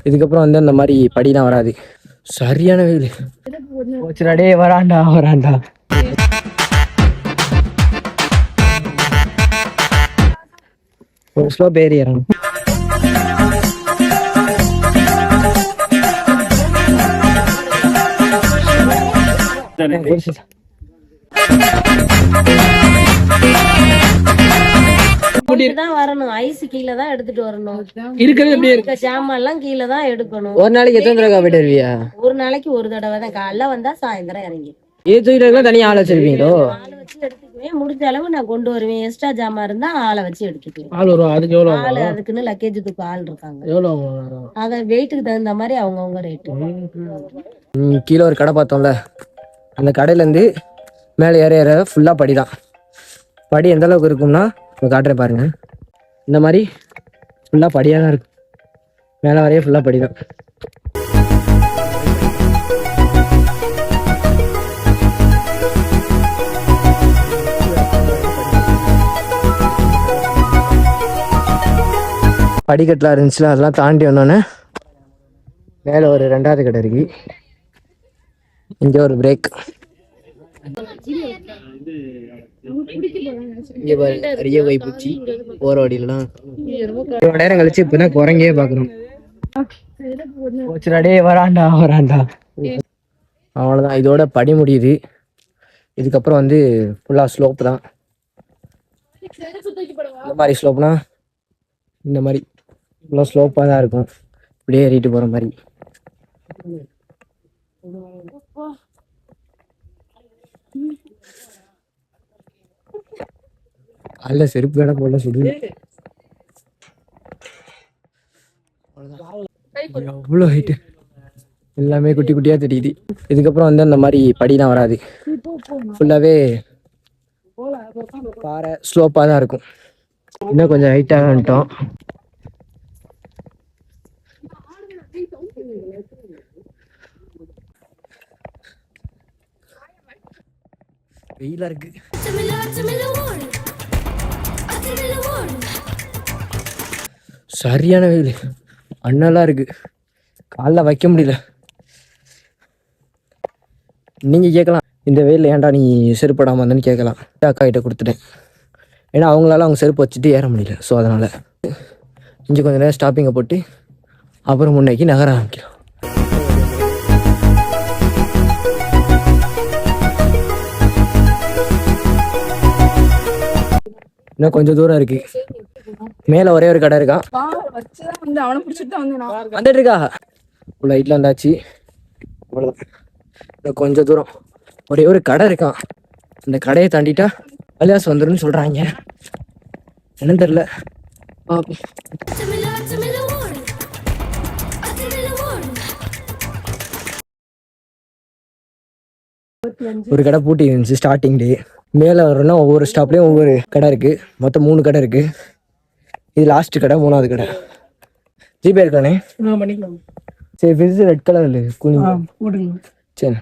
இதுக்கப்புறம் வந்து அந்த மாதிரி படிலாம் வராது. சரியான வெயில். டே வராண்டா வராண்டா. ஒரு ஸ்லோப் ஏறி ஏறணும். வரணும் ஐஸ் கீழே தான் எடுத்துட்டு வரணும். இருக்கிற ஜாமான் எல்லாம் கீழே தான் எடுக்கணும். ஒரு நாளைக்கு எத்தனை தடவை போயிட்டு வருவியா? ஒரு நாளைக்கு ஒரு தடவை தான். காலைல வந்தா சாயந்தரம் இறங்கி. தனியா ஆள் வச்சிருப்பீங்களோ? ஆளை வச்சு எடுத்துக்குவேன். முடிஞ்ச அளவு நான் கொண்டு வருவேன். எக்ஸ்ட்ரா ஜாமான் இருந்தா ஆளை வச்சு எடுத்துக்குவேன். ஆளு அதுக்குன்னு லக்கேஜ் தூக்க ஆள் இருக்காங்க. அத வெயிட்டுக்கு தகுந்த மாதிரி அவங்கவுங்க ரேட்டு. கீழே ஒரு கடை பார்த்தோம்ல, அந்த கடையில இருந்து மேலே ஏற ஏற ஃபுல்லா படிதான். படி எந்த அளவுக்கு இருக்கும்னா காட்டுறேன் பாருங்க. இந்த மாதிரி ஃபுல்லா படியா தான் இருக்கும். மேலே வரைய ஃபுல்லா படிதான். படிக்கட்டுலாம் இருந்துச்சுல, அதெல்லாம் தாண்டி வந்தோன்னே மேலே ஒரு 2வது கடை இருக்கு. இங்க ஒரு பிரேக். போற வழியிலாம் ஒரு நேரம் கழிச்சு இப்பதான் குரங்கே பாக்குறோம். டே வராண்டா வராண்டா. அவ்வளவுதான், இதோட படி முடியுது. இதுக்கப்புறம் வந்து ஃபுல்லா ஸ்லோப் தான். இந்த மாதிரி ஸ்லோப்னா இந்த மாதிரி ஃபுல்லா ஸ்லோப்பா தான் இருக்கும். இப்படியே ஏறிட்டு போற மாதிரி. அல்ல செருப்பு வேட போல சுடு. எவ்வளோ ஹைட்டு, எல்லாமே குட்டி குட்டியா தெரியுது. இதுக்கப்புறம் வந்து அந்த மாதிரி படிலாம் வராது. ஃபுல்லாவே பாறை ஸ்லோப்பா தான் இருக்கும். இன்னும் கொஞ்சம் ஹைட்டாக வந்துட்டோம். வெயிலா இருக்கு. சரியான வெயில், அண்ணலா இருக்கு. காலைல வைக்க முடியல. நீங்க கேட்கலாம், இந்த வெயில ஏன்டா நீ செருப்படாம வந்தேன்னு கேட்கலாம். அக்கா கிட்ட கொடுத்துட்டேன். ஏன்னா அவங்களால அவங்க செருப்பு வச்சுட்டு ஏற முடியல. ஸோ அதனால இங்கே கொஞ்சம் நேரம் ஸ்டாப்பிங்கை போட்டு அப்புறம் முன்னேக்கி நகர ஆரம்பிக்கலாம். இன்னும் கொஞ்சம் தூரம் இருக்கு. மேல ஒரே ஒரு கடை இருக்கான். வந்துட்டு இருக்கா லைட்ல வந்தாச்சு. அவ்வளவுதான், கொஞ்சம் தூரம் ஒரே ஒரு கடை இருக்கான். அந்த கடையை தாண்டிட்டா அலியாஸ் வந்துருன்னு சொல்றாங்க. என்னன்னு தெரியல. ஒரு கடை பூட்டி இருந்துச்சு ஸ்டார்டிங் டே. மேலே வரணும்னா ஒவ்வொரு ஸ்டாப்லேயும் ஒவ்வொரு கடை இருக்குது. மொத்தம் 3 கடை இருக்குது. இது லாஸ்ட் கடை, 3வது கடை. ஜிபே இருக்கானே? சரி, ஃபிஸ் ரெட் கலர் இல்லை கூலிங். சரி.